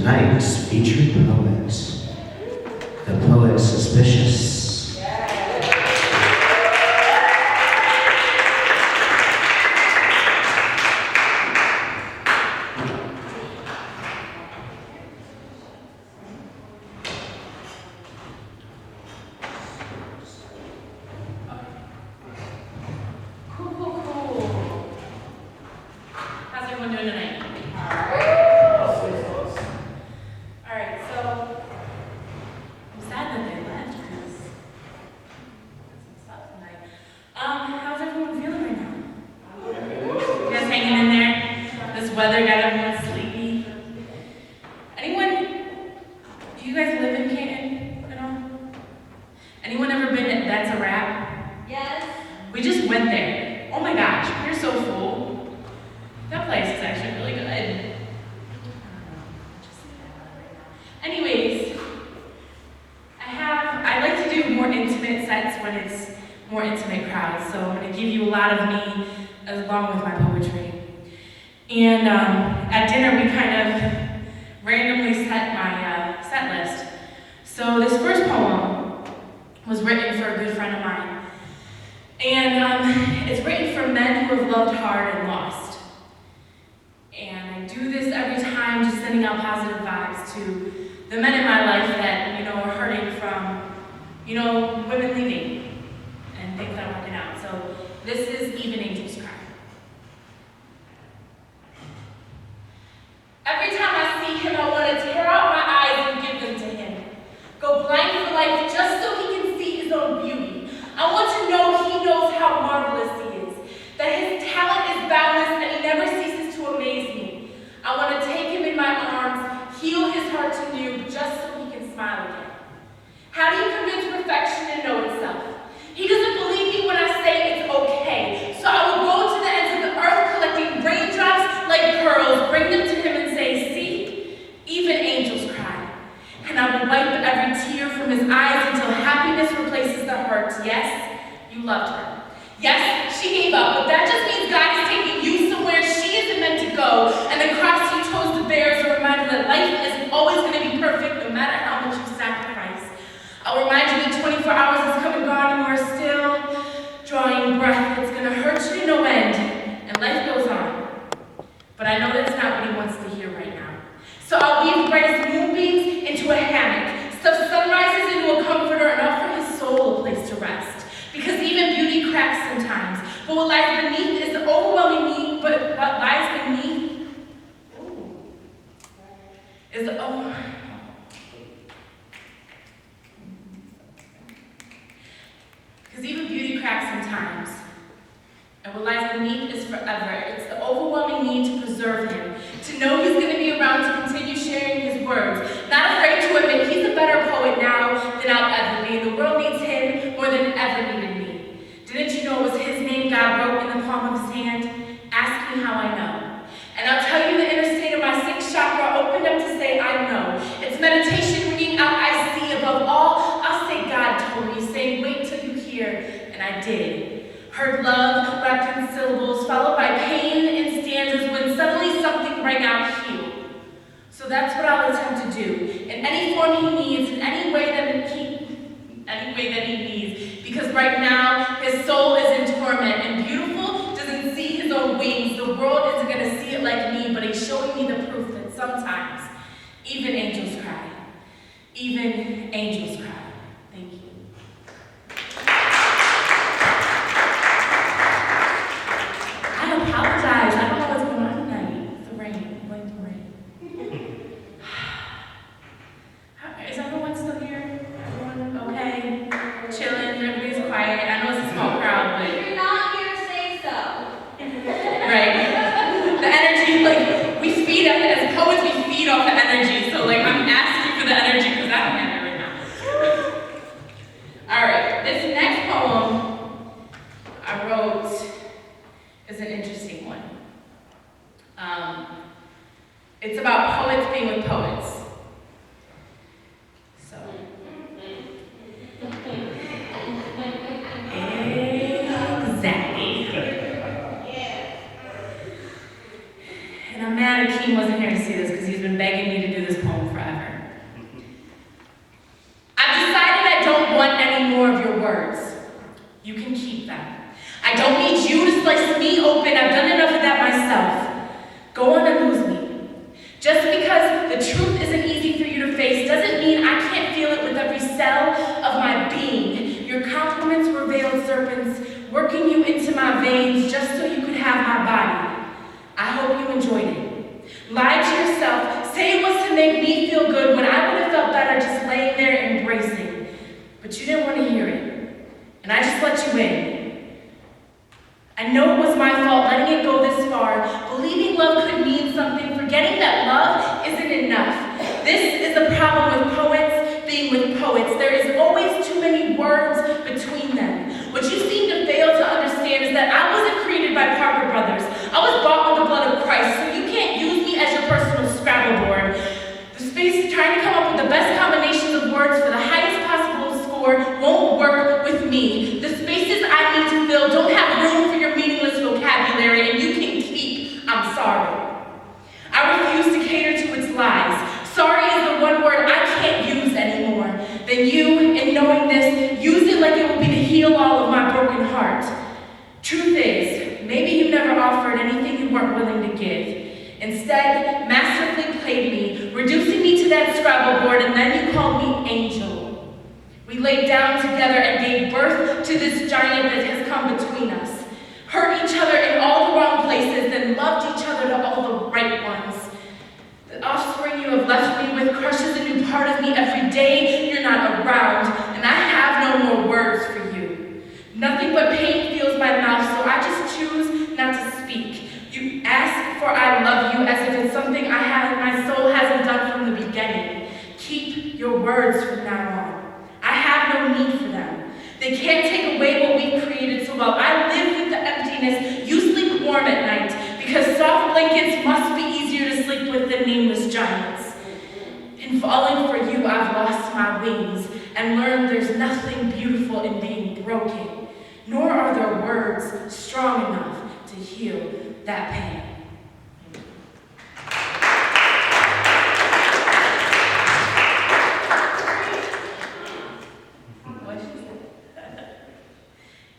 tonight's featured poet, the poet Suspicious. Weather got everyone sleepy. Anyone, do you guys live in Canton at all? Anyone ever been to That's a Wrap? Yes. We just went there. Oh my gosh, we're so full. That place is actually really good. Anyways, I like to do more intimate sets when it's more intimate crowds, so I'm going to give you a lot of me along with my poetry. And at dinner, we kind of randomly set my set list. So this first poem was written for a good friend of mine. And it's written for men who have loved hard and lost. And I do this every time, just sending out positive vibes to the men in my life that, are hurting from, women leaving and things not working out. So this is Even Angels Cry. Every time I see him, I want to tear out my eyes and give them to him. Go blind for life just so he can see his own beauty. I want to know he knows how marvelous he is, that his talent is boundless and he never ceases to amaze me. I want to take him in my arms, heal his heart anew just so he can smile again. How do you convince perfection to know itself? He doesn't believe me when I say it's okay, so I will go to the ends of the earth collecting raindrops like pearls, bring them to him and say, see, even angels cry. And I will wipe every tear from his eyes until happiness replaces the hurt. Yes, you loved her. Yes, she gave up, but that just means God is taking you somewhere she isn't meant to go, and the cross you chose to bear is a reminder that life isn't always going to be perfect no matter how much you sacrifice. I'll remind you that 24 hours has come and gone and we're still drawing breath. It's going to hurt you to no end, and life goes on. But I know that's not what he wants to hear right now. So I'll weave brightest moonbeams into a hammock, stuff sunrises into a comforter, and offer his soul a place to rest. Because even beauty cracks sometimes. But what lies beneath is the overwhelming need, but what lies beneath is the because even beauty cracks sometimes. And what lies beneath is forever. It's the overwhelming need to preserve him, to know he's going to be around to continue sharing his words, not afraid to admit he's a better poet now than I'll ever be. The world needs him more than it ever needed me. Didn't you know it was his name God wrote in the palm of his hand? Ask me how I know. And I'll tell you the inner state of my sixth chakra opened up to say I know. It's meditation ringing out I see above all. I'll say God told me, saying wait till you hear, and I did. Heard love wrapped in syllables, followed by pain in stanzas, when suddenly something rang out healed. So that's what I'll attempt to do, in any form he needs, in any way that he needs, because right now his soul is in torment, and beautiful doesn't see his own wings. The world isn't going to see it like me, but he's showing me the proof that sometimes even angels cry. Even angels cry. Thank you. I apologize. I don't know what's going on tonight. It's the rain. Blame the rain. Is everyone still here? Everyone okay? Chilling? Everybody's quiet? I know it's a small crowd, but... If you're not here, say so. Right. The energy, we feed off it. As poets, we feed off the energy. So, I'm asking for the energy because I don't have it right now. All right. This next poem I wrote is an interesting one. It's about poets being with poets. So, exactly. And I'm mad Akeem wasn't here to see this because he's been begging me to do this poem veins just so you could have my body. I hope you enjoyed it. Lie to yourself, say it was to make me feel good when I would have felt better just laying there embracing. But you didn't want to hear it, and I just let you in. I know it was my fault letting it go this far, believing love could mean something, forgetting that love isn't enough. This is the problem with poets being with poets. There is always too many words between them. What you seem to fail to understand is that I wasn't created by Parker Brothers. I was bought with the blood of Christ, so you can't use me as your personal Scrabble board. The space trying to come up with the best combinations of words for the highest possible score won't work with me. The spaces I need to fill don't have room for your meaningless vocabulary, and you can keep, I'm sorry. I refuse to cater to its lies. Sorry is the one word I can't use anymore. Then you, in knowing this, use it like it will be the heal-all of my broken heart. Truth is, maybe you never offered anything you weren't willing to give. Instead, masterfully played me, reducing me to that Scrabble board, and then you called me Angel. We laid down together and gave birth to this giant that has come between us. Hurt each other in all the wrong places, then loved each other to all the right ones. The offspring you have left me with crushes a new part of me every day you're not around, and I have no more words for you. Nothing but pain fills my mouth, so I just choose not to speak. You ask for I love you as if it's something my soul hasn't done from the beginning. Keep your words from now on. I have no need for them. They can't take away what we've created, so while I live with the emptiness, you sleep warm at night, because soft blankets must be easier to sleep with than nameless giants. In falling for you, I've lost my wings and learned there's nothing beautiful in being broken, nor are there words strong enough to heal that pain.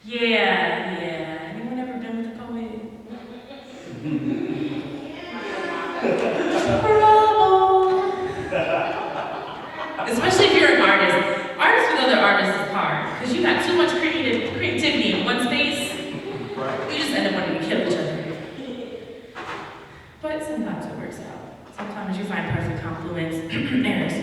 Yeah. Anyone ever been with a poet? Trouble. Especially if you're an artist. Artists with other artists is hard, because you got too much creativity in one space. You just end up wanting to kill each other. But sometimes it works out. Sometimes you find perfect compliments. Eris.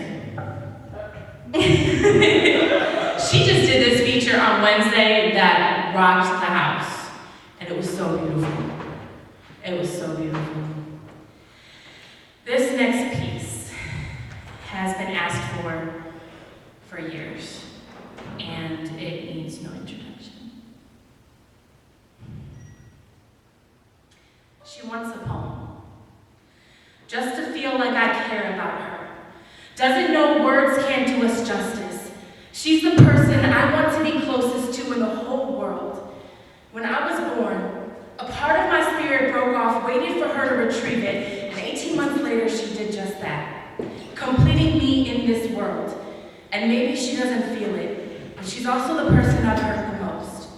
She just did this feature on Wednesday that rocked the house. And it was so beautiful. It was so beautiful. This next piece has been asked for years. And it needs no introduction. She wants a poem. Just to feel like I care about her. Doesn't know words can't do us justice. She's the person I want to be closest to in the whole world. When I was born, a part of my spirit broke off, waited for her to retrieve it, and 18 months later she did just that, completing me in this world. And maybe she doesn't feel it, but she's also the person I've hurt the most.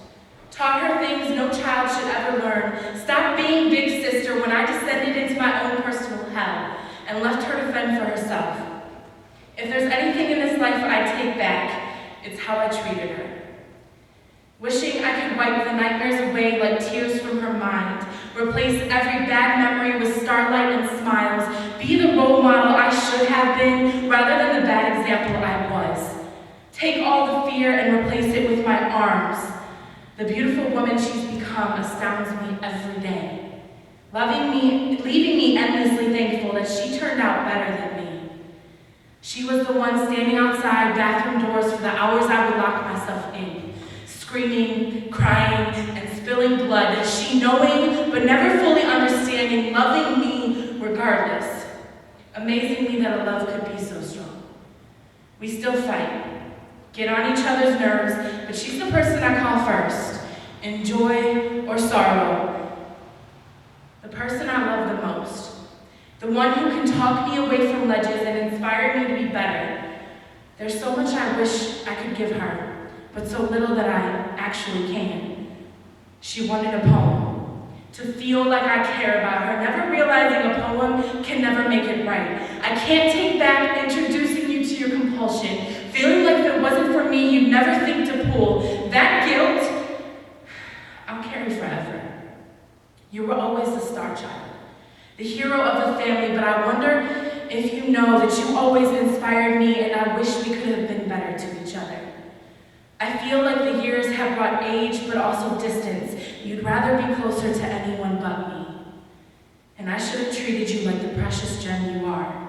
Taught her things no child should ever learn, stopped being big sister when I descended into my own personal hell, and left her to fend for herself. If there's anything in this life I take back, it's how I treated her. Wishing I could wipe the nightmares away like tears from her mind, replace every bad memory with starlight and smiles, be the role model I should have been rather than the bad example I was. Take all the fear and replace it with my arms. The beautiful woman she's become astounds me every day. Loving me, leaving me endlessly thankful that she turned out better than me. She was the one standing outside bathroom doors for the hours I would lock myself in, screaming, crying, and spilling blood, she knowing but never fully understanding, loving me regardless. Amazing me that a love could be so strong. We still fight, get on each other's nerves, but she's the person I call first, in joy or sorrow. The person I love the most. The one who can talk me away from ledges and inspire me to be better. There's so much I wish I could give her, but so little that I actually can. She wanted a poem, to feel like I care about her, never realizing a poem can never make it right. I can't take back introducing you to your compulsion, feeling like if it wasn't for me, you'd never think to pull. That guilt, I'll carry forever. You were always the star child, the hero of the family, but I wonder if you know that you always inspired me, and I wish we could have been better to each other. I feel like the years have brought age, but also distance. You'd rather be closer to anyone but me. And I should have treated you like the precious gem you are.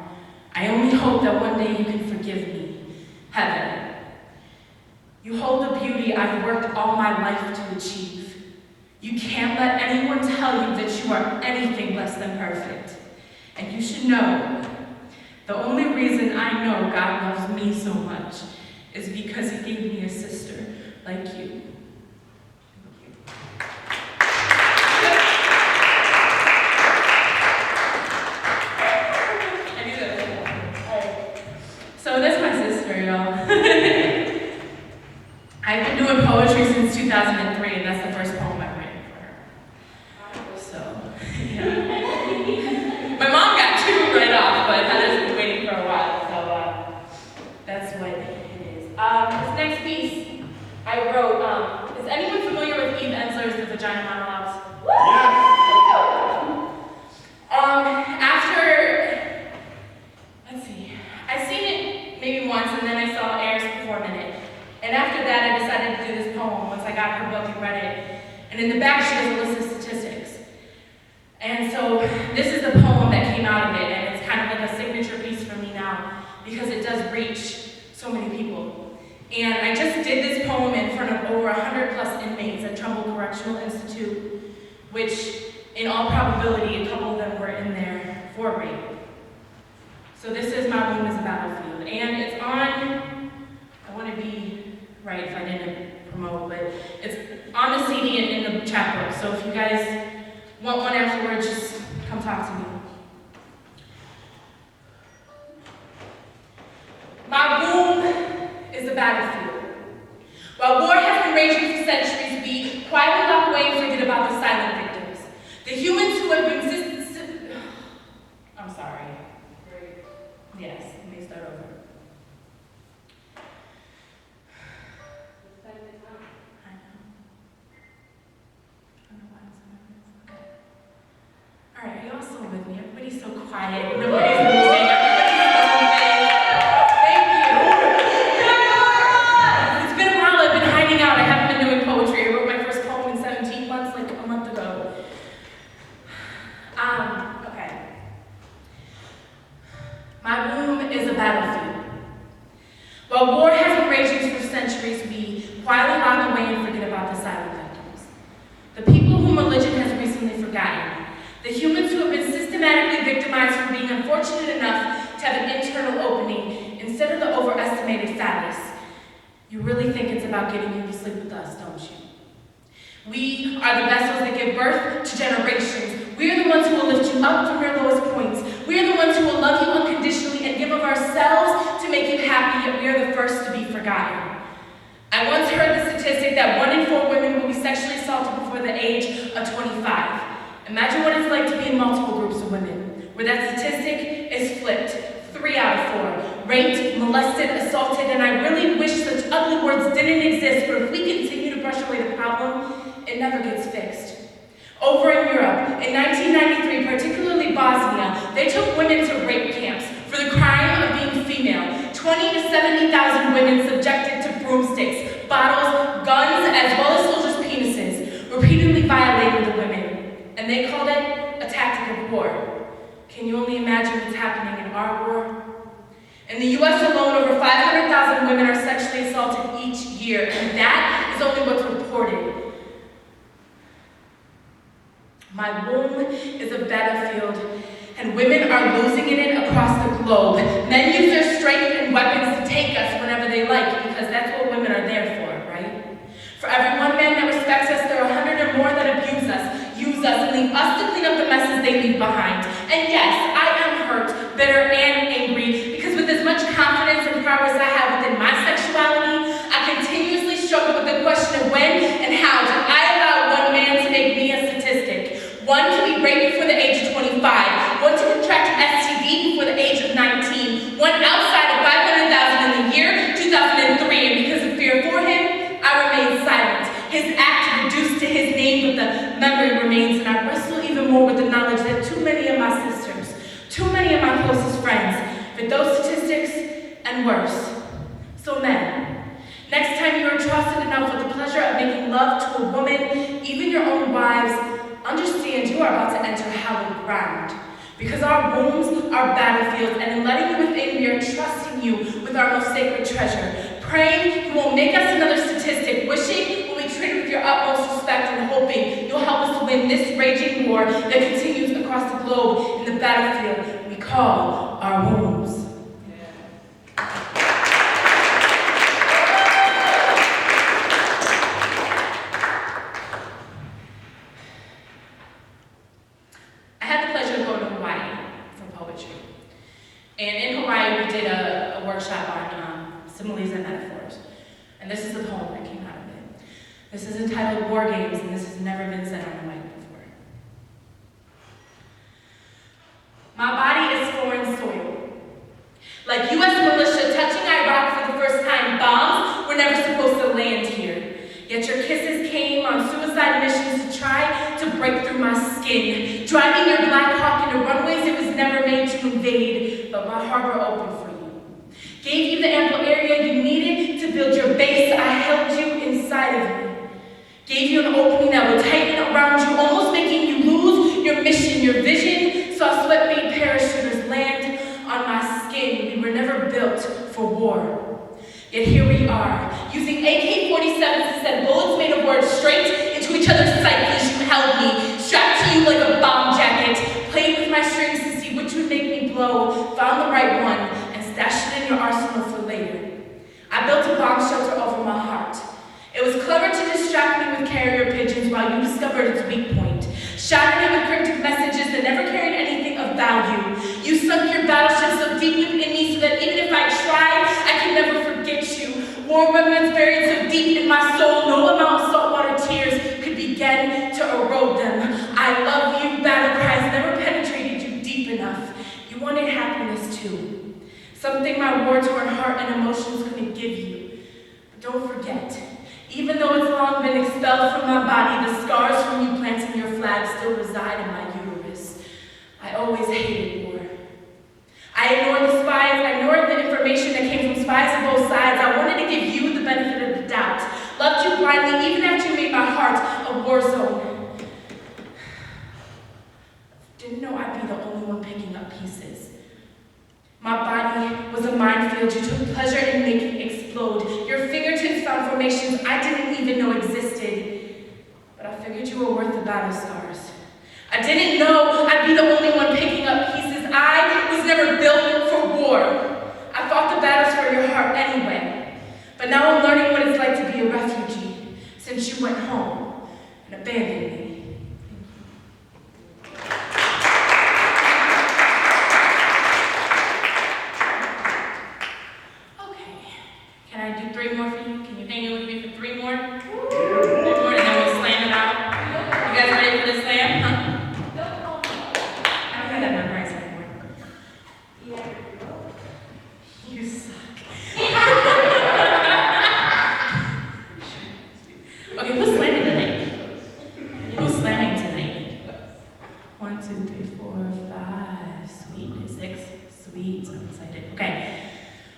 I only hope that one day you can forgive me. Heaven, you hold the beauty I've worked all my life to achieve. You can't let anyone tell you that you are anything less than perfect. And you should know, the only reason I know God loves me so much is because he gave me a sister like you. So that's my sister, y'all. I've been doing poetry since 2003, and that's the first poem I've written for her. So, yeah. My mom got two right off, but Heather's been waiting for a while, so that's what it is. This next piece I wrote, is anyone familiar with Eve Ensler's The Vagina Monologues? Yes. After, let's see, I've seen it maybe once, and then I saw Eris perform in it. And after that, I decided to do this poem once I got her book and read it. And in the back, she has a list of statistics. And so this is the poem that came out of it, and it's kind of like a signature piece for me now because it does reach so many people. And I just did this poem in front of over 100 plus inmates at Trumbull Correctional Institute, which in all probability, a couple of them were in there for rape. So this is My Room is a Battlefield. And it's on, I want to be right if I didn't promote, but it's on the CD and in the chapbook. So if you guys want one afterwards, just come talk to me. My room is a battlefield. While war has been raging for centuries, we quietly walk away and forget about the silent victims. The humans who have been I'm sorry. Yes, let me start over. I know. I don't know why I'm so nervous. Okay. All right, are y'all still with me? Everybody's so quiet. Nobody's moving. Everybody's so moving. Thank you. It's been a while. I've been hiding out. I haven't been doing poetry. I wrote my first poem in 17 months, like a month ago. Okay. My room is a battlefield. While war has been raging for centuries, we quietly lock away and forget about the silent victims. The people whom religion has recently forgotten. The humans who have been systematically victimized for being unfortunate enough to have an internal opening instead of the overestimated phallus. You really think it's about getting you to sleep with us, don't you? We are the vessels that give birth to generations. We are the ones who will lift you up from your lowest points. We are the ones who will love you unconditionally and give of ourselves to make you happy, yet we are the first to be forgotten. I once heard the statistic that 1 in 4 women will be sexually assaulted before the age of 25. Imagine what it's like to be in multiple groups of women, where that statistic is flipped. 3 out of 4. Raped, molested, assaulted, and I really wish such ugly words didn't exist, but if we continue to brush away the problem, it never gets fixed. Over in Europe, in 1993, particularly Bosnia, they took women to rape camps for the crime of being female. 20 to 70,000 women subjected to broomsticks, bottles, guns, as well as soldiers' penises, repeatedly violating the women. And they called it a tactic of war. Can you only imagine what's happening in our war? In the US alone, over 500,000 women are sexually assaulted each year, and that is only what's reported. My womb is a battlefield, and women are losing in it across the globe. Men use their strength and weapons to take us whenever they like, because that's what women are there for, right? For every one man that respects us, there are 100 or more that abuse us, use us, and leave us to clean up the messes they leave behind. And yes, I am hurt, bitter, and angry, because with as much confidence and progress I have within my sexuality, I continuously struggle with the question of when and how did I allow one man to make me a statistic. One to be raped before the age of 25, one to contract an STD before the age of 19, one outside of 500,000 in the year 2003, and because of fear for him, I remain silent. His act reduced to his name, but the memory remains, and I wrestle even more with the knowledge that too many of my sisters, too many of my closest friends fit those statistics and worse. So men, next time you are trusted enough with the pleasure of making love to a woman, even your own wives, understand you are about to enter hallowed ground. Because our wombs are battlefields, and in letting you within, we are trusting you with our most sacred treasure. Praying you won't make us another statistic, wishing we'll be treated with your utmost respect, and hoping you'll help us to win this raging war that continues across the globe in the battlefield we call our wombs. I had the pleasure of going to Hawaii for poetry. And in Hawaii, we did a workshop on similes and metaphors. And this is the poem that came out of it. This is entitled War Games, and this has never been said on the mic before. My body is foreign soil. Like U.S. militia touching Iraq for the first time, bombs were never supposed to land here. Yet your kisses came on suicide missions to try to break through my skin, driving your Black Hawk into runways it was never made to invade, but my harbor opened for you. Gave you the ample area you needed to build your base. I held you inside of me. Gave you an opening that would tighten around you, almost making you lose your mission, your vision. Saw sweat-made parachuters land on my skin. We were never built for war. Yet here we are, using AK-47s to send bullets made of words straight into each other's psyches. You held me, strapped to you like a bomb jacket, played with my strings to see which would make me blow, found the right one, and stashed it in your arsenal for later. I built a bomb shelter over my heart. It was clever to distract me with carrier pigeons while you discovered its weak point, shattered it with cryptic messages that never carried anything of value. You sunk your battleship so deep within me so that even if I tried, I could never forget you. War remnants buried so deep in my soul, no amount of saltwater tears could begin to erode them. I love you, battle cries never penetrated you deep enough. You wanted happiness too, something my war-torn heart and emotions couldn't give you. But don't forget, even though it's long been expelled from my body, the scars from you planting your flag still reside in my uterus. I always hated war. I ignored the spies, I ignored the information that came from spies on both sides. I wanted to give you the benefit of the doubt. Loved you blindly, even after you made my heart a war zone. Didn't know I'd be the only one picking up pieces. My body was a minefield you took pleasure in making explode. Your fingertips found formations I didn't even know existed. But I figured you were worth the battle scars. I didn't know I'd be the only one picking up pieces. I was never built for war. I fought the battles for your heart anyway. But now I'm learning what it's like to be a refugee since you went home and abandoned me. Can I do 3 more for you? Can you hang in with me for 3 more? 3 more, and then we'll slam it out. You guys ready for this slam? Huh? I don't have that memorized anymore. Yeah. You suck. Okay, who's slamming tonight? Who's slamming tonight? 1, 2, 3, 4, 5. Sweet. 6. Sweet. I'm excited. Okay.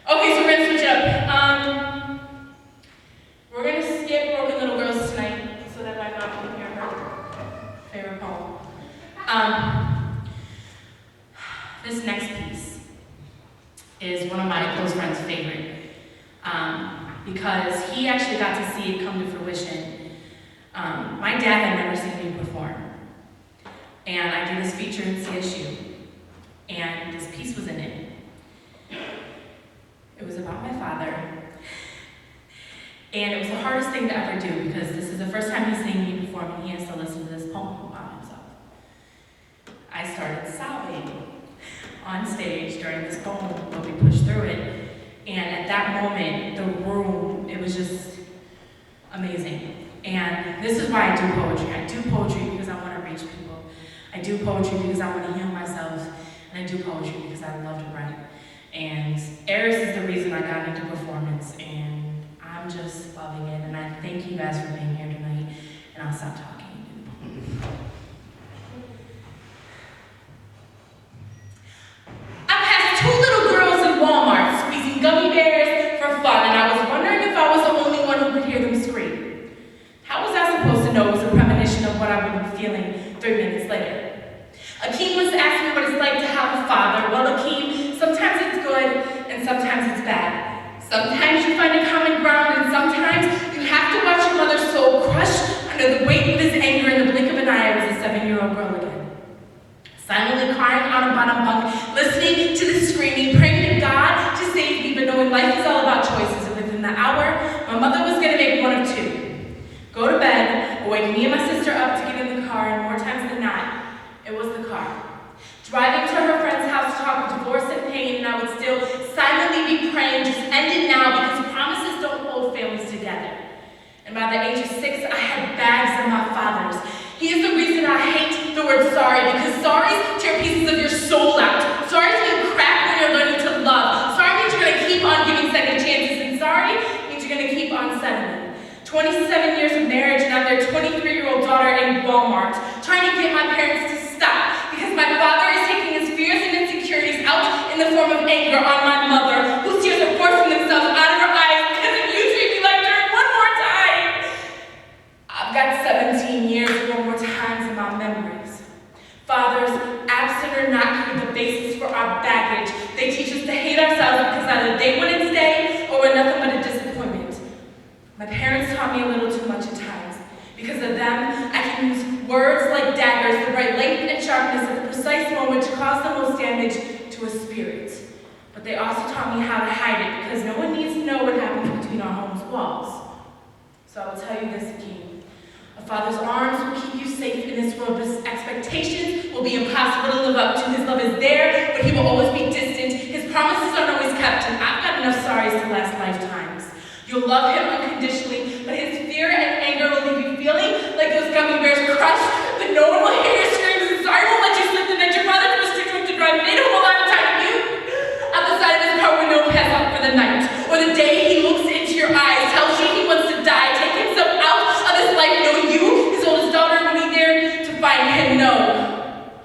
Okay, so we're gonna switch up. We're gonna skip Broken Little Girls tonight so that my mom can hear her favorite poem. This next piece is one of my close friends' favorite because he actually got to see it come to fruition. My dad had never seen me perform, and I did this feature in CSU, and this piece was in it. It was about my father, and it was the hardest thing to ever do because this is the first time he's seeing me perform and he has to listen to this poem about himself. I started sobbing on stage during this poem, but we pushed through it, and at that moment, the room, it was just amazing. And this is why I do poetry. I do poetry because I want to reach people. I do poetry because I want to heal myself, and I do poetry because I love to write. And Eris is the reason I got into performance, and I'm just loving it. And I thank you guys for being here tonight, and I'll stop talking. Sometimes you find a common ground, and sometimes you have to watch your mother's soul crush under the weight of his anger in the blink of an eye. I was a 7-year-old girl again. Silently crying on a bottom bunk, listening to the screaming, praying to God to save me, but knowing life is all about choices. And within the hour, my mother was going to make one of two. Go to bed, or wake me and my sister up to get in the car, and more times than not, it was the car. Driving to her friend's house to talk of divorce and pain, and I would still silently be praying, just end it now, because promises don't hold families together. And by the age of 6, I had bags of my father's. He is the reason I hate the word sorry, because sorries tear pieces of your soul out. Sorries mean crack when you're learning to love. Sorry means you're going to keep on giving second chances, and sorry means you're going to keep on settling. 27 years of marriage, and I'm their 23-year-old daughter in Walmart, trying to get my parents to stop, because my father is taking his fears and insecurities out in the form of anger on my mother, whose tears are forcing themselves out of her eyes because of you treat me like dirt one more time. I've got 17 years of one more times in my memories. Fathers, absent or not, are the basis for our baggage. They teach us to hate ourselves because either they wouldn't stay or we're nothing but a disappointment. My parents taught me a little too much at times. Because of them, I can use words like daggers, the right length and sharpness at the precise moment to cause the most damage to a spirit. But they also taught me how to hide it, because no one needs to know what happens between our home's walls. So I will tell you this again. A father's arms will keep you safe in this world, but his expectations will be impossible to live up to. His love is there, but he will always be distant. His promises aren't always kept, and I've got enough sorries to last lifetimes. You'll love him unconditionally, but his fear and anger will leave you feeling like those gummy bears crushed, but no one will hear your screams, and sorry won't let you slip the net. Your father was strict enough to drive made a whole lot of time you at the side of his car window, pass out for the night. Or the day he looks into your eyes, tells you he wants to die, take himself out of his life, knowing you, his oldest daughter, will be there to find him. No.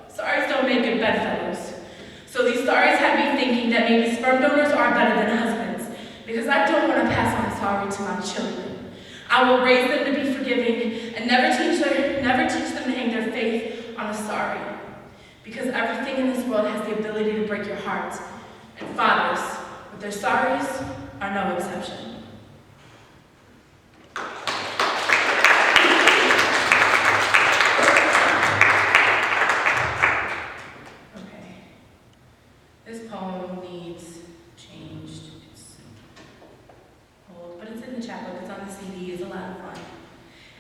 Sorries don't make good bedfellows. So these stories have me thinking that maybe sperm donors are better than husbands. Because I don't want to pass on sorry to my children. I will raise them to be forgiving and never teach them to hang their faith on a sorry. Because everything in this world has the ability to break your heart. And fathers, with their sorries, are no exception. Okay. This poem needs changed. But it's in the chapbook, it's on the CD, it's a lot of fun.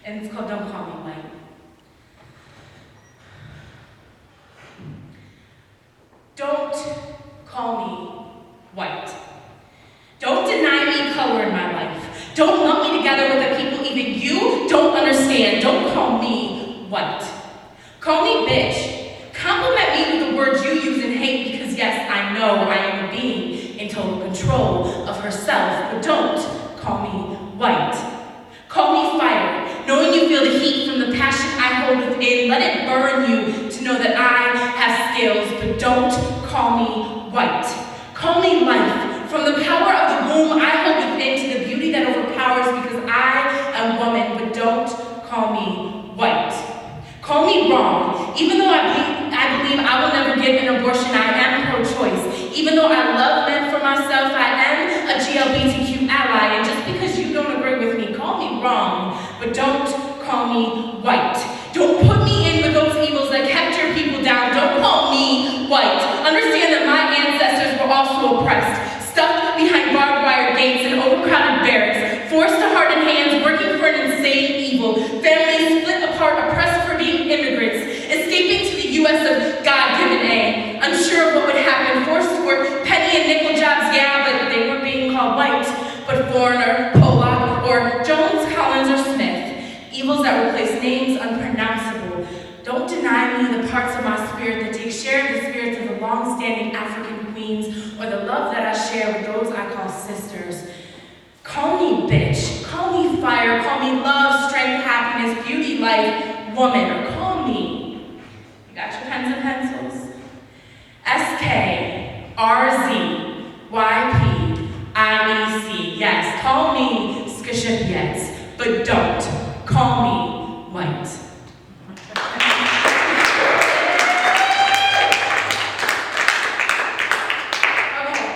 And it's called Don't Call Me White. Don't call me white. Don't deny me color in my life. Don't lump me together with the people even you don't understand. Don't call me white. Call me bitch. Compliment me with the words you use in hate, because yes, I know I am a being in total control of herself, but don't call me white. Call me fire, knowing you feel the heat from the passion I hold within. Let it burn you to know that I have scales, but don't call me white. Call me life, from the power of the womb I hold within to the beauty that overpowers, because I am woman, but don't call me white. Call me wrong, even though I believe I will never get an abortion. I am pro-choice. Even though I love men for myself, I am a GLBTQ ally. And just because you don't agree with me, call me wrong, but don't call me white. Don't put me in with those evils that kept your people down. Don't call me white. Understand that my ancestors were also oppressed, stuffed behind barbed wire gates and overcrowded barracks, forced to harden hands, working for an insane evil, families split apart, oppressed for being immigrants, escaping to the U.S. of God-given A, unsure of what would happen, forced to work penny and nickel jobs, yeah, but they weren't being called white, but foreigner, Polak, or Jones, Collins, or Smith. Evils that replace names unpronounceable. Don't deny me the parts of my spirit that take share of the spirits of the long-standing African queens, or the love that I share with those I call sisters. Call me bitch, call me fire, call me love, strength, happiness, beauty, life, woman, or call me. You got your pens and pencils? SKRZYPIEC. Yes, call me Skrzypiec, but don't call me white. Okay,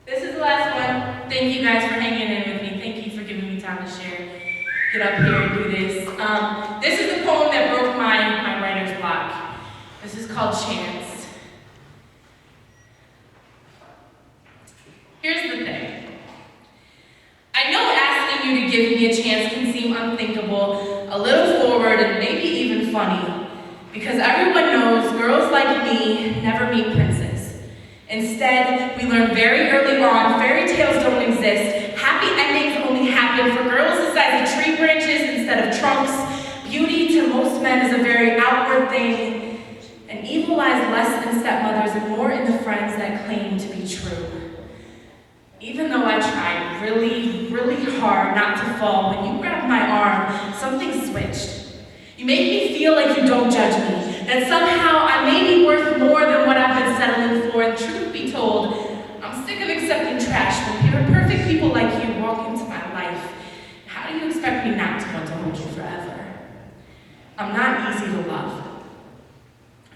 this is the last one. Thank you guys for hanging in with me. Thank you for giving me time to share. Get up here and do this. This is the poem that broke my writer's block. This is called Chance. Here's the thing. I know asking you to give me a chance can seem unthinkable, a little forward, and maybe even funny, because everyone knows girls like me never meet princes. Instead, we learn very early on fairy tales don't exist. Happy endings only happen for girls the size of tree branches instead of trunks. Beauty to most men is a very outward thing, and evil lies less in stepmothers and more in the friends that claim to be true. Even though I tried really, really hard not to fall, when you grabbed my arm, something switched. You made me feel like you don't judge me, that somehow I may be worth more than what I've been settling for, and truth be told, I'm sick of accepting trash when perfect people like you walk into my life. How do you expect me not to want to hold you forever? I'm not easy to love.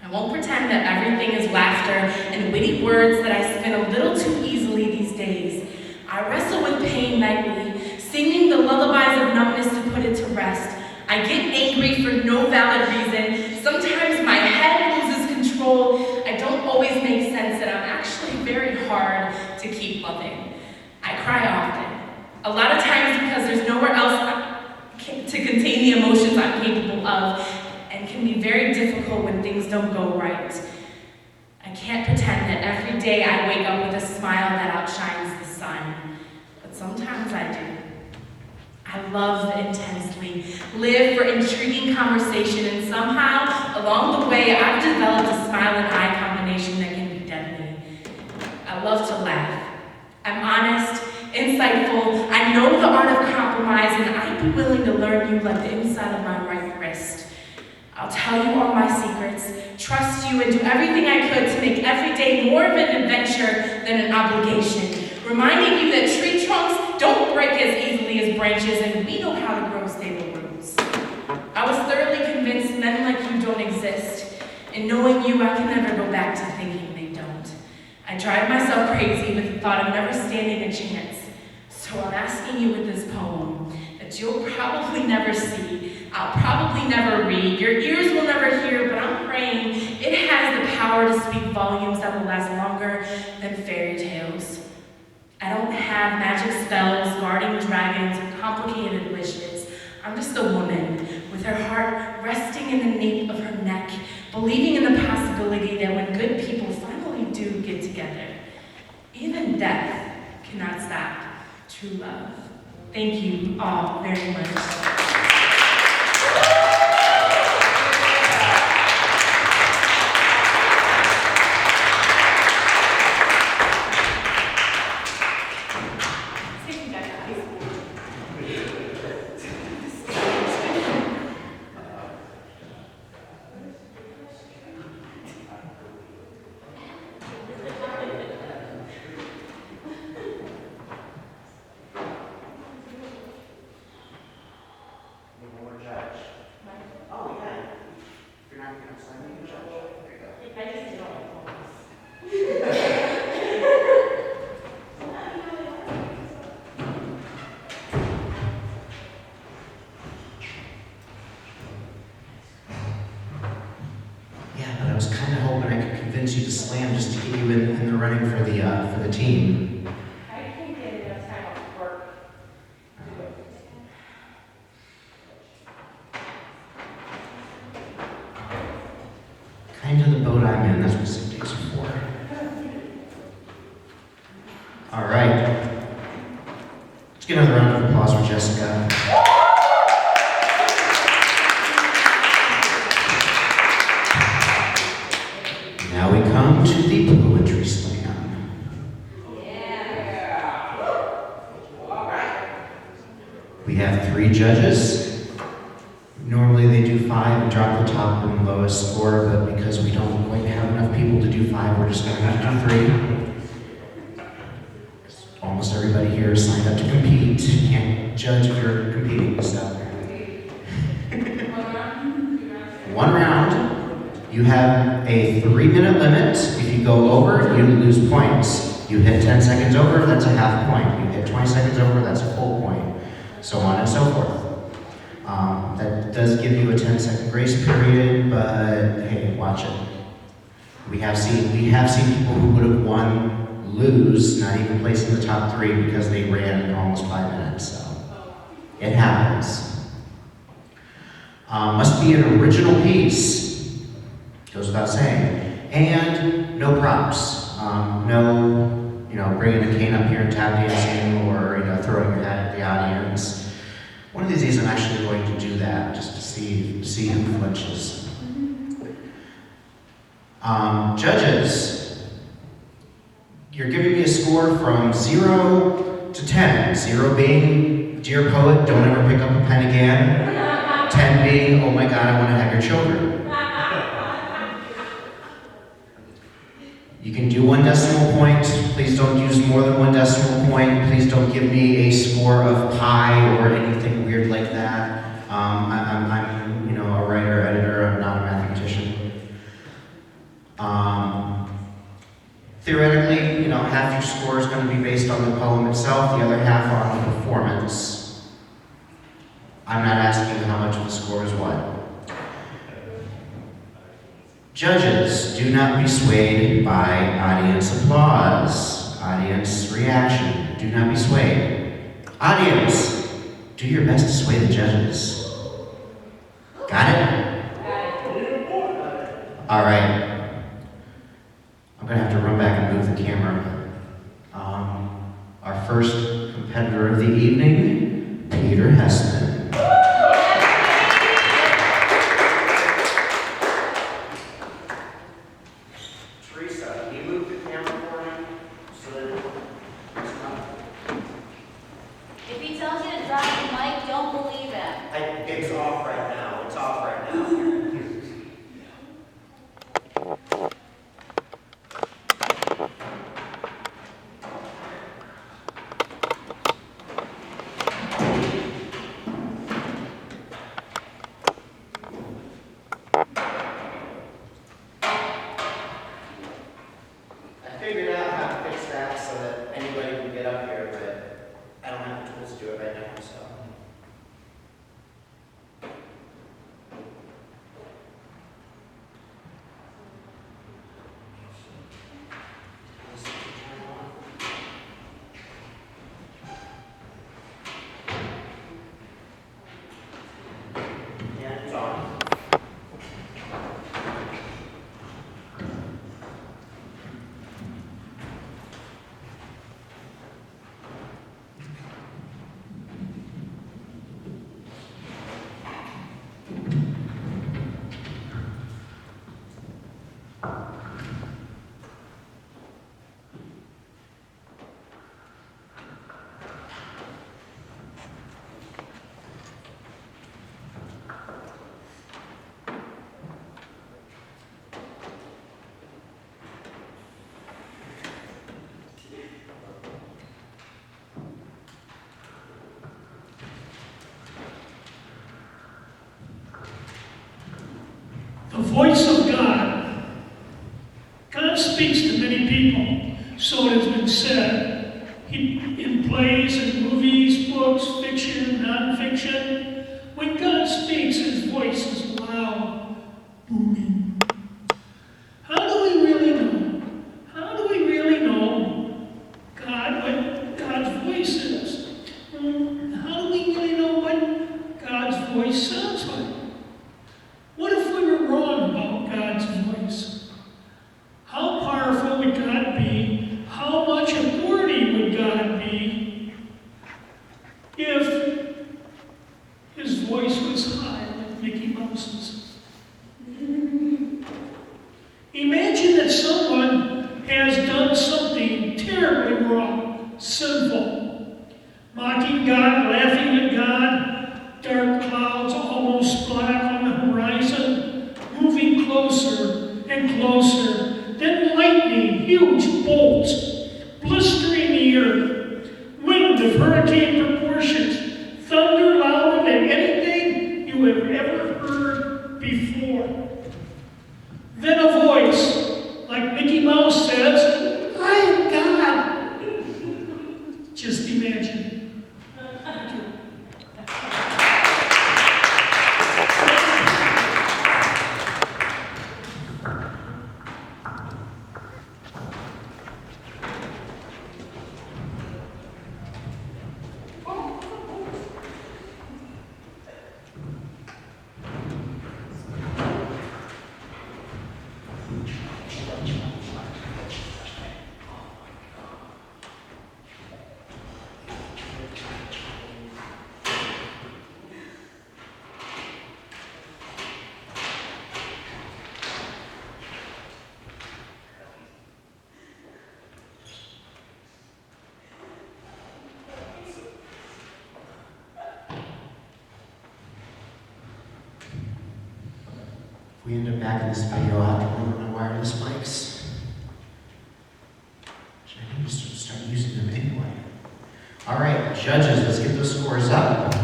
I won't pretend that everything is laughter and witty words that I spin a little too easily these days. I wrestle with pain nightly, singing the lullabies of numbness to put it to rest. I get angry for no valid reason. Sometimes my head loses control. I don't always make sense that I'm actually very hard to keep loving. I cry often. A lot of times because there's nowhere else to contain the emotions I'm capable of, and can be very difficult when things don't go right. I can't pretend that every day I wake up with a smile that outshines the sun, but sometimes I do. I love intensely, live for intriguing conversation, and somehow, along the way, I've developed a smile and eye combination that can be deadly. I love to laugh. I'm honest, insightful, I know the art of compromise, and I'd be willing to learn you like the inside of my right wrist. I'll tell you all my secrets, trust you, and do everything I could to make every day more of an adventure than an obligation, reminding you that tree trunks don't break as easily as branches, and we know how to grow stable roots. I was thoroughly convinced men like you don't exist, and knowing you, I can never go back to thinking they don't. I drive myself crazy with the thought of never standing a chance, so I'm asking you with this poem that you'll probably never see, I'll probably never read, your ears will never hear, but I'm praying it has the power to speak volumes that will last longer than fairy tales. I don't have magic spells, guarding dragons, or complicated wishes. I'm just a woman with her heart resting in the nape of her neck, believing in the possibility that when good people finally do get together, even death cannot stop true love. Thank you all very much. You to slam just to get you in the running for the team. I can't get enough time off work. Kind of the boat I'm in, that's what sick days are for. All right. Let's get another round of applause for Jessica. Now we come to the poetry slam. We have 3 judges. Normally they do 5 and drop the top and lowest score, but because we don't quite have enough people to do 5, we're just going to have to do 3. Almost everybody here is signed up to compete. You can't judge if you're competing, so. 1 round. You have a 3-minute limit. If you go over, you lose points. You hit 10 seconds over, that's a half point. You hit 20 seconds over, that's a full point. So on and so forth. That does give you a 10-second grace period, but hey, watch it. We have seen people who would have won lose, not even placing the top 3 because they ran in almost 5 minutes. So it happens. Must be an original piece. Goes without saying. And no props. No, bringing a cane up here and tap dancing or throwing your hat at the audience. One of these days, I'm actually going to do that just to see who flinches. Judges, you're giving me a score from 0 to 10. 0 being, dear poet, don't ever pick up a pen again. 10 being, oh my God, I want to have your children. You can do 1 decimal point. Please don't use more than 1 decimal point. Please don't give me a score of pi or anything weird like that. I'm a writer, editor. I'm not a mathematician. Theoretically, half your score is going to be based on the poem itself, the other half on the performance. I'm not asking how much of the score is what. Judges, do not be swayed by audience applause, audience reaction. Do not be swayed. Audience, do your best to sway the judges. Got it? All right. I'm going to have to run back and move the camera. Our first competitor of the evening, Peter Hessman. The voice of God. God speaks to many people, so it has been said. In plays and movies, books, fiction, non-fiction, when God speaks, his voice is loud, booming. How do we really know? How do we really know God, what God's voice is? How do we really know what God's voice sounds like? What if we were wrong about God's voice? How powerful would God be? How much authority would God be if his voice was high like Mickey Mouse's? Imagine that someone has done something terribly wrong, sinful, mocking God, laughing at God, dark clouds almost black on the horizon, moving closer and closer, then lightning, huge bolts, blistering the earth, wind of hurricane proportions, thunder louder than anything you have ever heard before. Then a voice, like Mickey Mouse says, "I am God, Just imagine. Thank you. If we end up back in this video, I'll have to remember my wireless mics. I need to start using them anyway. All right, judges, let's get those scores up.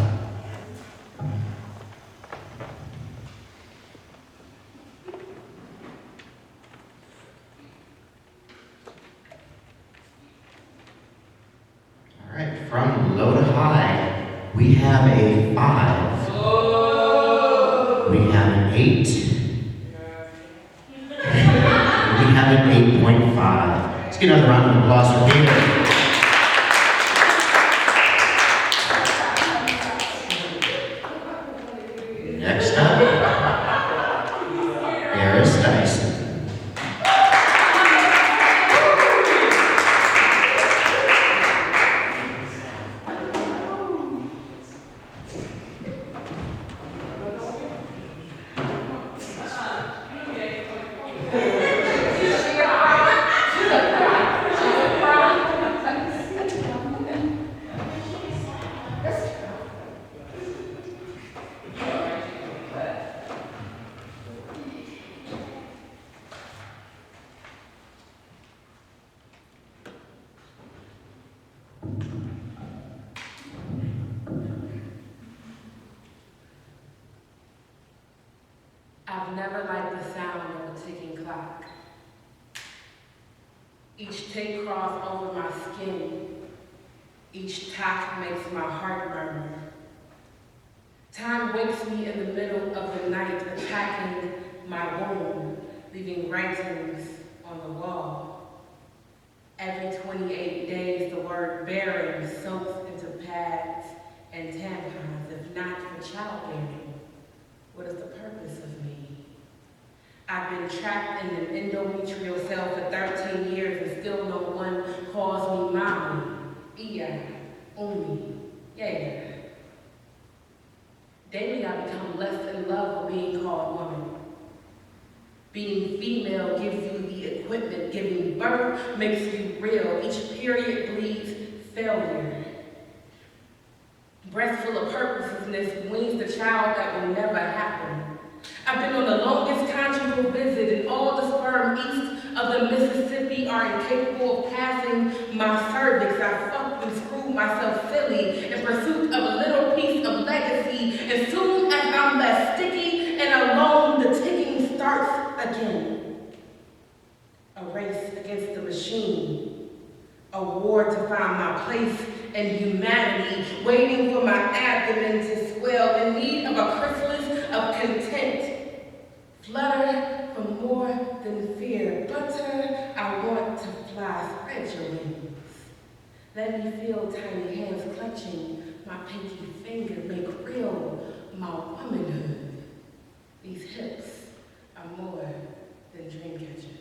All right, from low to high, we have a 5. We have an 8. We have an 8.5. Let's get another round of applause for Peter. Next up, Eris Dyson. I've never liked the sound of a ticking clock. Each tick crawls over my skin. Each tock makes my heart murmur. Time wakes me in the middle of the night, attacking my womb, leaving writings on the wall. Every 28 days, the word bearing soaks into pads and tampons, if not for childbearing. What is the purpose of me? I've been trapped in an endometrial cell for 13 years and still no one calls me mommy. Iya, Umi, yeah. Daily I become less in love with being called woman. Being female gives you the equipment, giving birth makes you real. Each period bleeds failure. Breast full of purposelessness weans the child that will never happen. I've been on the longest conjugal visit, and all the sperm east of the Mississippi are incapable of passing my cervix. I fucked and screwed myself silly in pursuit of a little piece of legacy, and soon as I'm less sticky and alone, the ticking starts again. A race against the machine, a war to find my place in humanity, waiting for my abdomen to swell, in need of a chrysalis of content. Flutter from more than fear. Butter, I want to fly. Spread your wings. Let me feel tiny hands clutching my pinky finger. Make real my womanhood. These hips are more than dream catchers.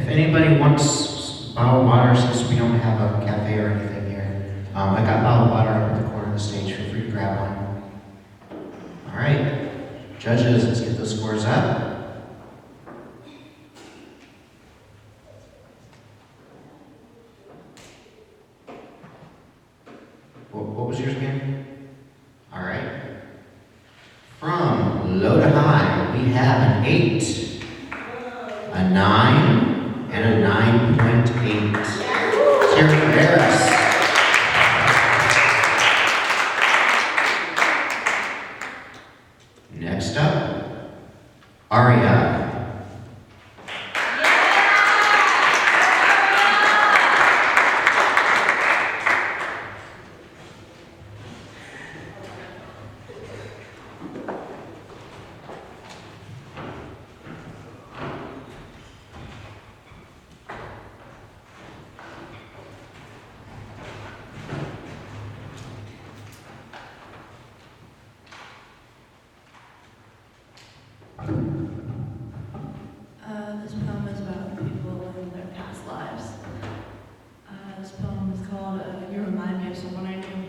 Anybody wants bottled water, since we don't have a cafe or anything here? I got bottled water up at the corner of the stage. Feel free to grab one. All right, judges, let's get those scores up. What was yours again? All right. From low to high, we have an 8, a 9, and a 9.8. Cheree, Eris. Next up, Arija. This poem is about people in their past lives. This poem is called You Remind Me of Someone I Knew.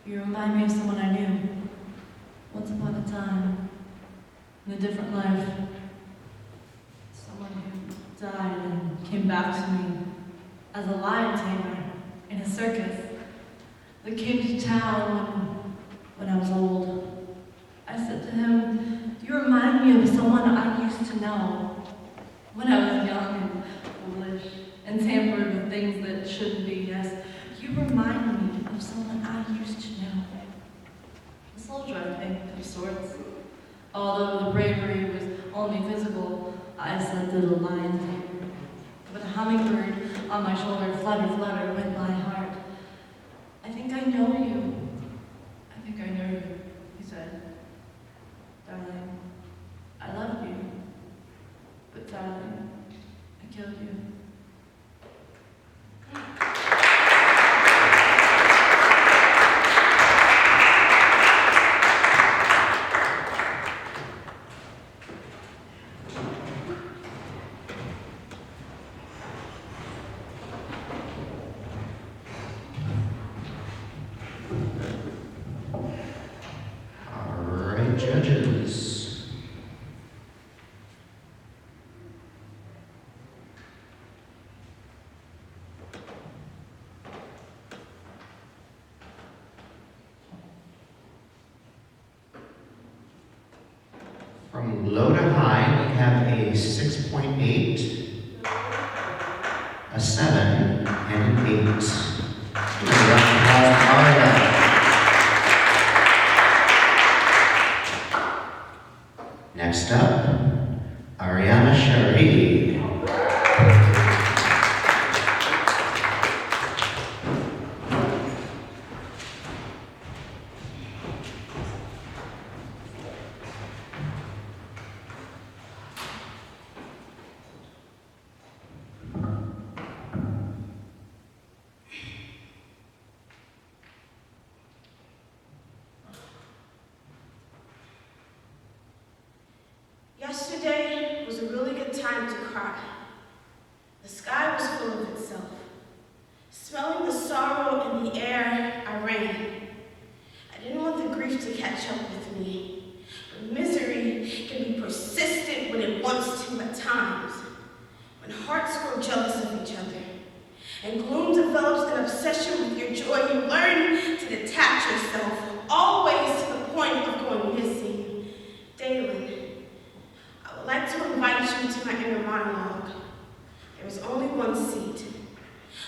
You remind me of someone I knew. Once upon a time, in a different life. Someone who died and came back to me as a lion tamer in a circus that came to town when I was old. I said to him, you remind me of someone I used to know when I was young and foolish and tampered with things that shouldn't be. Yes, you remind me of someone I used to know. A soldier, I think, of sorts. Although the bravery was only physical, I said to the lion tamer. With a hummingbird on my shoulder, flutter, flutter, went my heart. I think I know you. I think I know you, he said. Darling, I loved you, but darling, I killed you. All right, judges. From low to high, we have a 6.8, a 7, and an 8. Give a round of applause to Arija. Next up, Arianna Cheree. Yesterday was a really good time to cry. The sky was full of itself. Smelling the sorrow in the air, I ran. I didn't want the grief to catch up with me. But misery can be persistent when it wants to at times. When hearts grow jealous of each other, and gloom develops an obsession with your joy, you learn to detach yourself, always to the point of going missing. Dalen, I would like to invite you to my inner monologue. There is only one seat.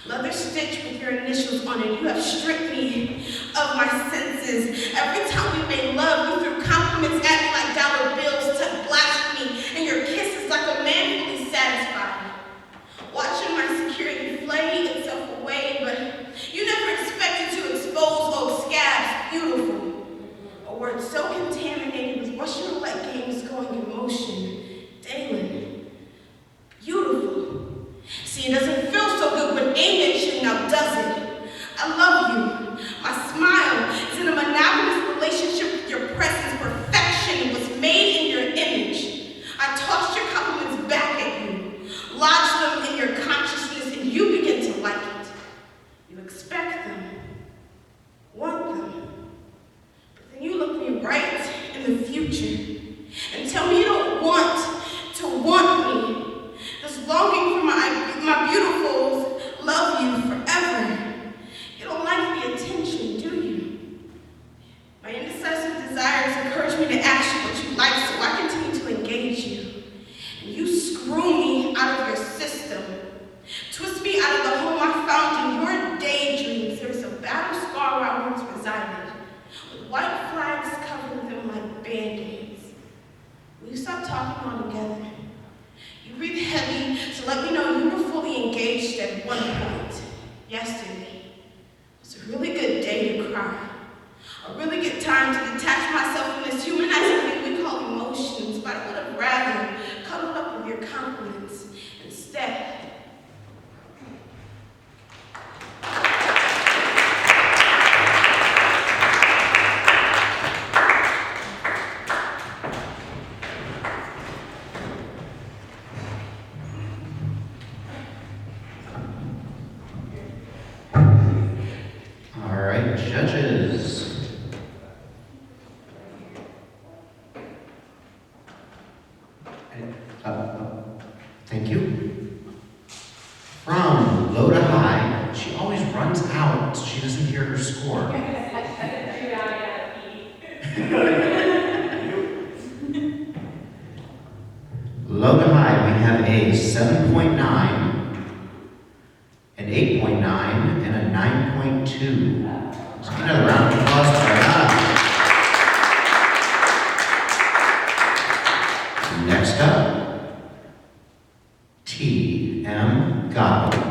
Leather stitched with your initials on it, you have stripped me of my senses. Every time we made love, you threw compliments at me like dollar bills, took blasphemy, and your kisses like a man fully satisfied. Watching my security flay itself away, but you never expected to expose old scabs, beautiful. A word so contaminated with Russian roulette games going in motion. Dalen, beautiful. See, it doesn't feel so good when aiming at you now, does it? I love you. My smile is in a maniacal Low to high, we have a 7.9, an 8.9, and a 9.2. Let's give another round of applause for Arianna. Next up, T.M. Göttl.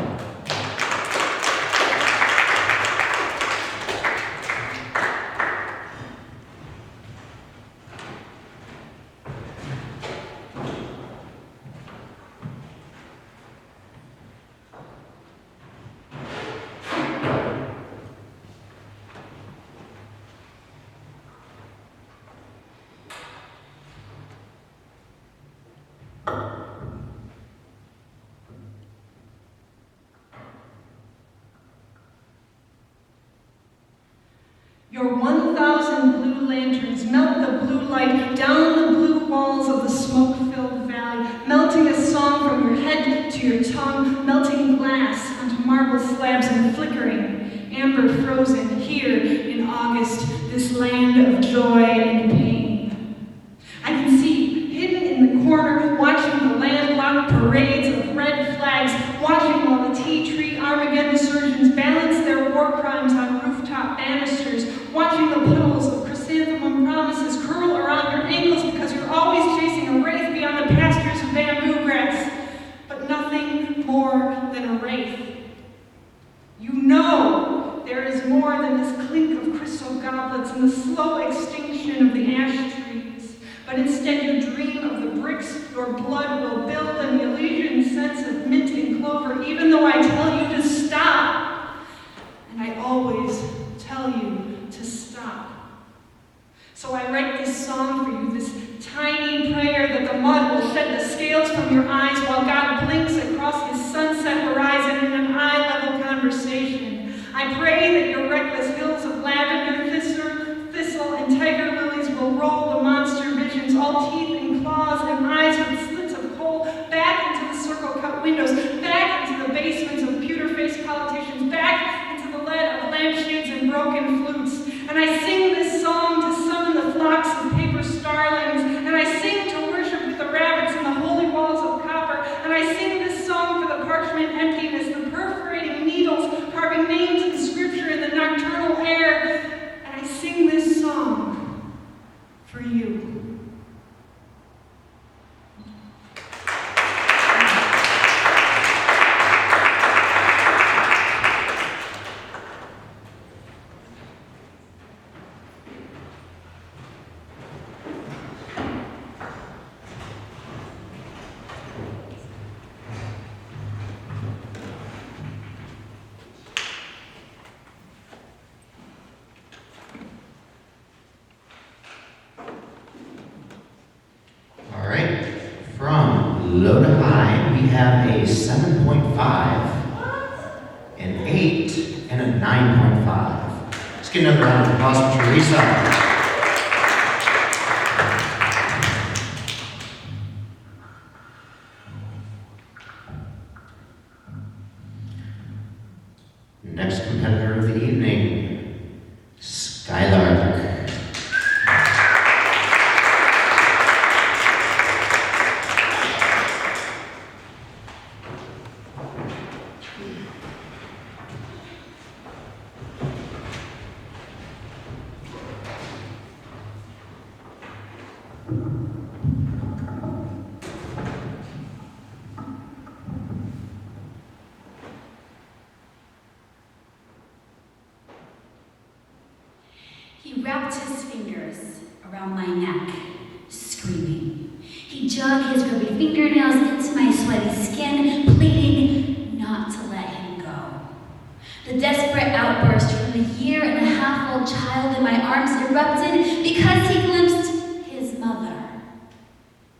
Your 1,000 blue lanterns melt the blue light down the blue walls of the smoke-filled valley, melting a song from your head to your tongue, melting glass onto marble slabs and flickering, amber frozen here in August, this land of joy and pain. I can see, hidden in the corner, watching the landlocked parades of red flags, watching while the tea tree Armageddon surgeons balance their war crimes on rooftop banisters, watching the puddles of chrysanthemum promises curl around your ankles because you're always chasing a wraith beyond the pastures of bamboo grass, but nothing more than a wraith. You know there is more than this clink of crystal goblets and the slow extinction of the ash trees, but instead you dream of the bricks your blood will build and the Elysian sense of mint and clover, even though I tell you to stop. And I always tell you to stop. So I write this song for you, this tiny prayer that the mud will shed the scales from your eyes while God blinks across his sunset horizon in an eye-level conversation. I pray that your reckless hills of lavender, thistle, and tiger lilies will roll the monster visions, all teeth and claws and eyes with slits of coal, back into the circle-cut windows, back into the basements of pewter-faced politicians, back into the lead of lampshades and broken flutes. And I sing this song to summon the flocks of paper starlings, and I sing to worship with the rabbits in the holy walls of copper, and I sing this song for the parchment emptiness, the perforating needles carving names in scripture in the nocturnal air, and I sing this song for you. Low to high, we have a 7.5, an 8, and a 9.5. Let's get another round of applause for Cheree. Next competitor of the evening, Skylark. He wrapped his fingers around my neck, screaming. He dug his grubby fingernails into my sweaty skin, pleading not to let him go. The desperate outburst from the 1.5-year-old child in my arms erupted because he glimpsed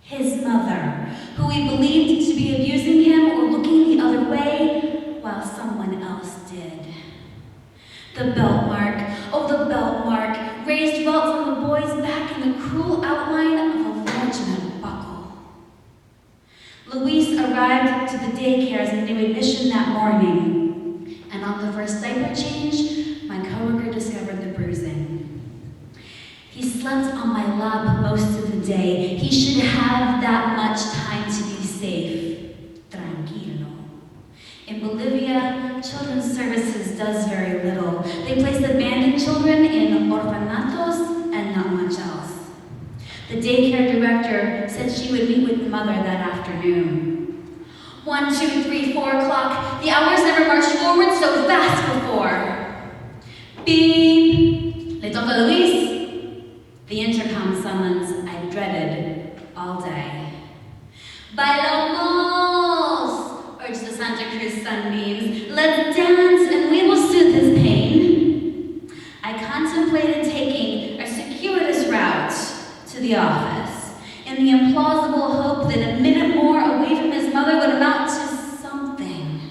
his mother, who he believed to be abusing him or looking the other way while someone else did. The belt mark, oh the belt mark, raised welts on the boy's back in the cruel outline of a legitimate buckle. Luis arrived to the daycare as a new admission that morning, and on the first diaper change, my coworker discovered the bruising. He slept on my lap most of the day. He should have that much time to be safe. Tranquilo. In Bolivia, Children's Services does very little. They place abandoned children in orfanatos and not much else. The daycare director said she would meet with the mother that afternoon. 1, 2, 3, 4 o'clock. The hours never marched forward so fast before. Beep! Le toca Luis. The intercom summons I dreaded all day. Bailamos! Urged the Santa Cruz sunbeams. Let's dance and we will soothe his pain. I contemplated taking a circuitous route to the office in the implausible hope that a minute more away from his mother would amount to something.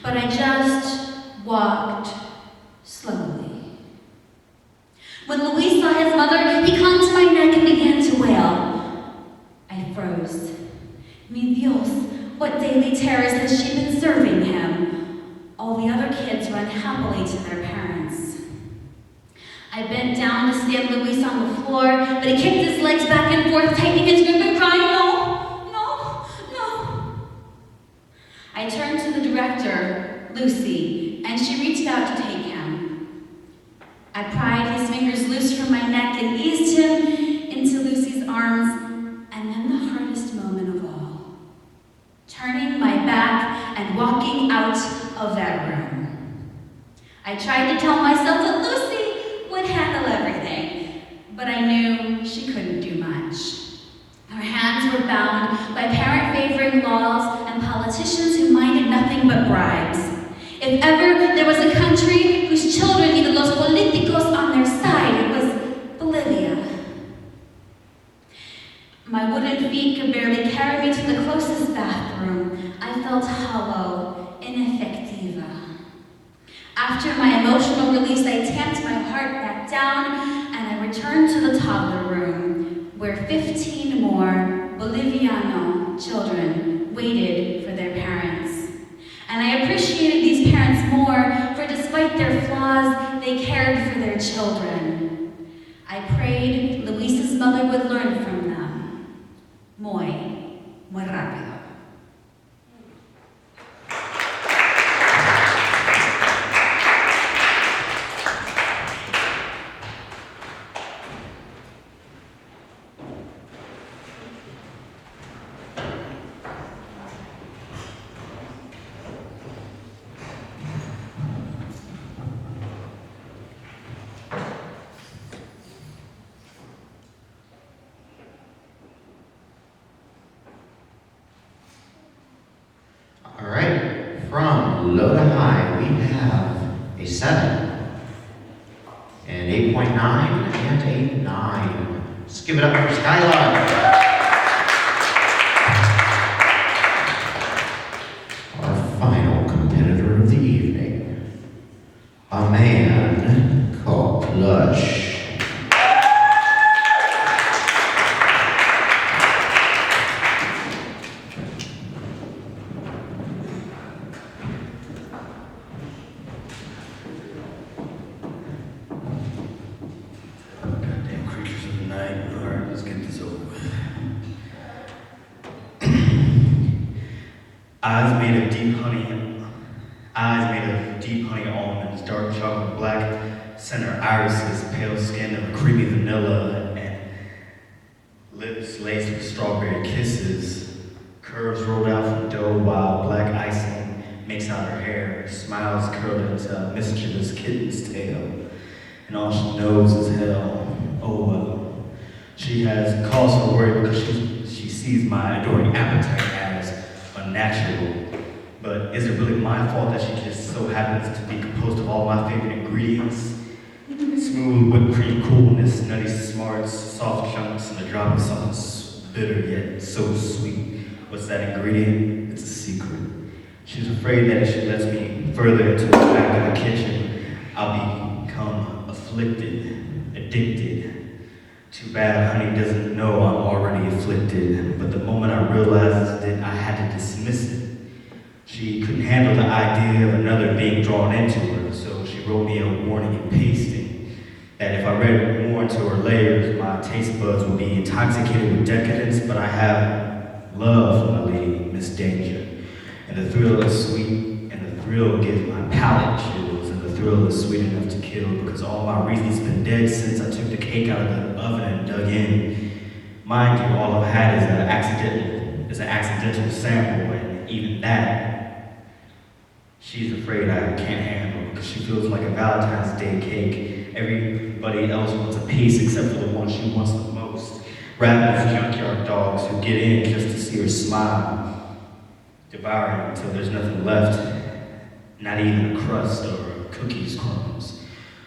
But I just walked slowly. When Luis saw his mother, he clung to my neck and began to wail. I froze. Mi Dios, what daily terrors has she been serving him? All the other kids run happily to their parents. I bent down to stand Luis on the floor, but he kicked his legs back and forth, tightening his grip and crying, no, no, no. I turned to the director, Lucy, and she reached out to take him. I pried his fingers loose from my neck and eased him into Lucy's arms, and then the hardest moment of all, turning my back and walking out of that room. I tried to tell myself that Lucy would handle everything, but I knew she couldn't do much. Her hands were bound by parent-favoring laws and politicians who minded nothing but bribes. If ever there was a country whose children needed los políticos on their side, it was Bolivia. My wooden feet could barely carry me to the closest bathroom. I felt hollow, ineffectiva. After my emotional release, I tamped my heart back down and I returned to the toddler room where 15 more Boliviano children waited for their parents. And I appreciated these parents more, for despite their flaws, they cared for their children. I prayed Luis's mother would learn from them. Muy rápido. All right, from low to high, we have a 7, an 8.9, and a 9. Let's give it up for Skylark. Our final competitor of the evening, a man called Plush. Eyes made of deep honey almonds, dark chocolate black, center irises, pale skin of creamy vanilla, and lips laced with strawberry kisses. Curves rolled out from dough while black icing makes out her hair. Smiles curled into a mischievous kitten's tail. And all she knows is hell. Oh well. She has cause for worry because she sees my adoring appetite as unnatural. But is it really my fault that she just so happens to be composed of all my favorite ingredients? Smooth whipped cream coolness, nutty smarts, soft chunks, and a drop of something bitter yet so sweet. What's that ingredient? It's a secret. She's afraid that if she lets me further into the back of the kitchen, I'll become afflicted, addicted. Too bad honey doesn't know I'm already afflicted, but the moment I realized it, I had to dismiss it. She couldn't handle the idea of another being drawn into her, so she wrote me a warning in pasting that if I read more into her layers, my taste buds will be intoxicated with decadence, but I have love for my lady, Miss Danger. And the thrill is sweet, and the thrill gives my palate chills, and the thrill is sweet enough to kill, because all my reasoning's been dead since I took the cake out of the oven and dug in. Mind you, all I've had is an accidental sample, and even that, she's afraid I can't handle, because she feels like a Valentine's Day cake. Everybody else wants a piece except for the one she wants the most. Ravenous junkyard dogs who get in just to see her smile, devouring until there's nothing left, not even a crust or cookies crumbs.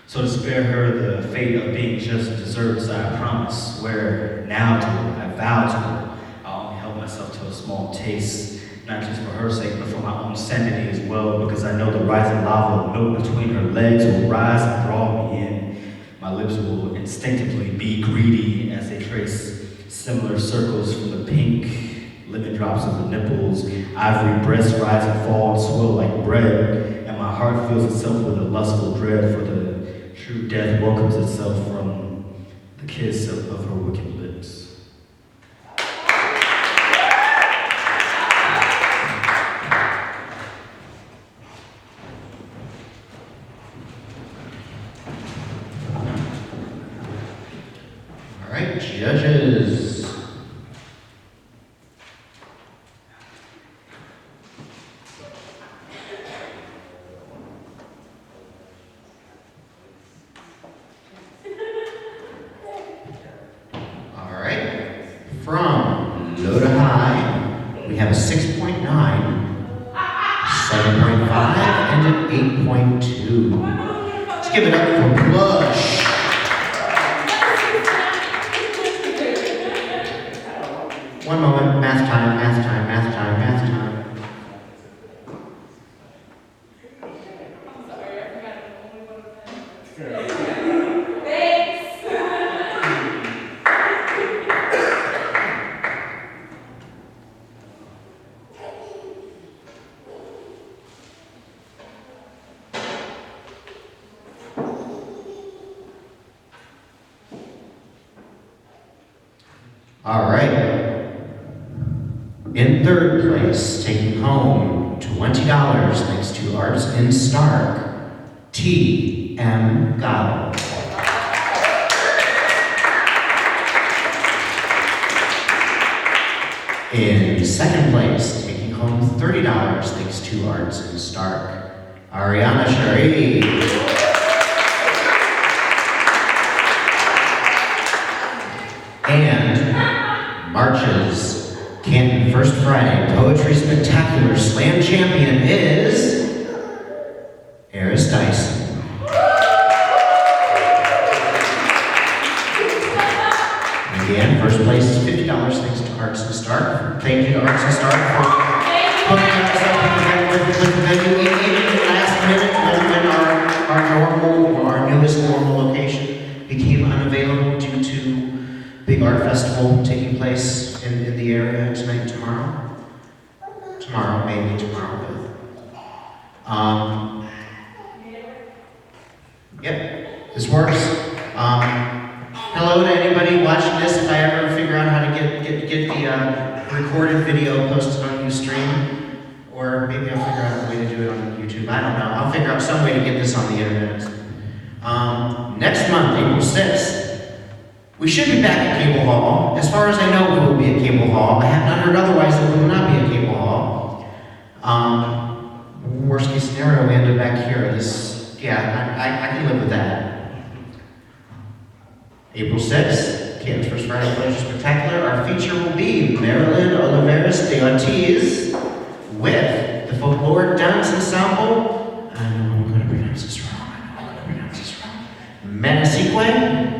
So to spare her the fate of being just desserts, I promise, swear now to her, I vow to her, I'll only help myself to a small taste, not just for her sake, but for my own sanity as well, because I know the rising lava of milk between her legs will rise and draw me in. My lips will instinctively be greedy as they trace similar circles from the pink lemon drops of the nipples. Ivory breasts rise and fall and swell like bread, and my heart fills itself with a lustful dread, for the true death welcomes itself from the kiss of her wicked lips. All right, judges. All right, from low to high, we have a 6.9, 7.5, and an 8.2. Let's give it up for Plush. One moment, math time, math time, math time, math time. All right. In third place, taking home $20 thanks to Arts in Stark, T.M. Göttl. In second place, taking home $30 thanks to Arts in Stark, Arianna Cheree. And March's Canton First Friday Poetry Spectacular Slam Champion is Eris Dyson. And again, first place is $50 thanks to Arts and Stark. Thank you to Arts and Stark for putting us up with the venue in the last minute when our newest normal location became unavailable due to big art festival taking place in the area tonight and tomorrow. Tomorrow, maybe tomorrow. Yep, this works. Hello to anybody watching this. If I ever figure out how to get the recorded video posted on Ustream, or maybe I'll figure out a way to do it on YouTube. I don't know. I'll figure out some way to get this on the internet. Next month, April 6th. We should be back at Cable Hall. As far as I know, we will be at Cable Hall. I have not heard otherwise that we will not be at Cable Hall. Worst case scenario, we end up back here. I can live with that. April 6th, Canton's First Friday Poetry Spectacular. Our feature will be Marilyn Oliveras de Ortiz with the Folkloric Dance Ensemble. I know I'm going to pronounce this wrong. Menasique.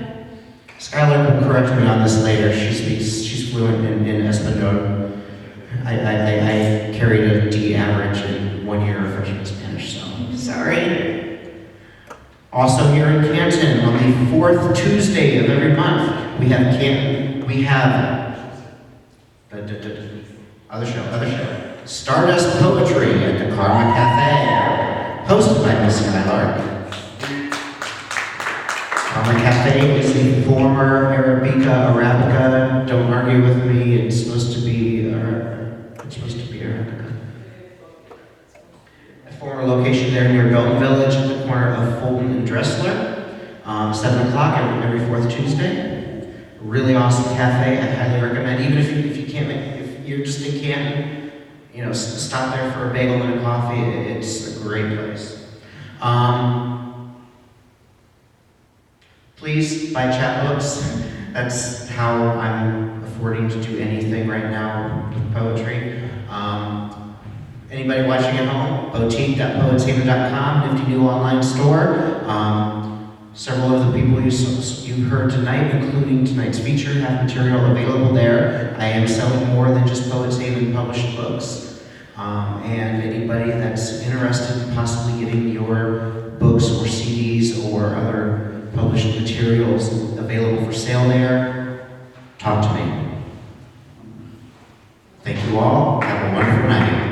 Skylark will correct me on this later. She's fluent in Espanol. I carried a D average in 1 year of freshman Spanish, so sorry. Also here in Canton, on the fourth Tuesday of every month, we have other show. Stardust Poetry at the Karma Cafe, hosted by Miss Skylark. Karma Cafe is the former Arabica fourth Tuesday. Really awesome cafe. I highly recommend. Even if you can't make, if you're just in Canton, you know, stop there for a bagel and a coffee. It's a great place. Please buy chapbooks. That's how I'm affording to do anything right now with poetry. Anybody watching at home? Boutique.poetshaven.com, nifty new online store. Several of the people you heard tonight, including tonight's feature, have material available there. I am selling more than just Poets Haven published books. And anybody that's interested in possibly getting your books or CDs or other published materials available for sale there, talk to me. Thank you all. Have a wonderful night.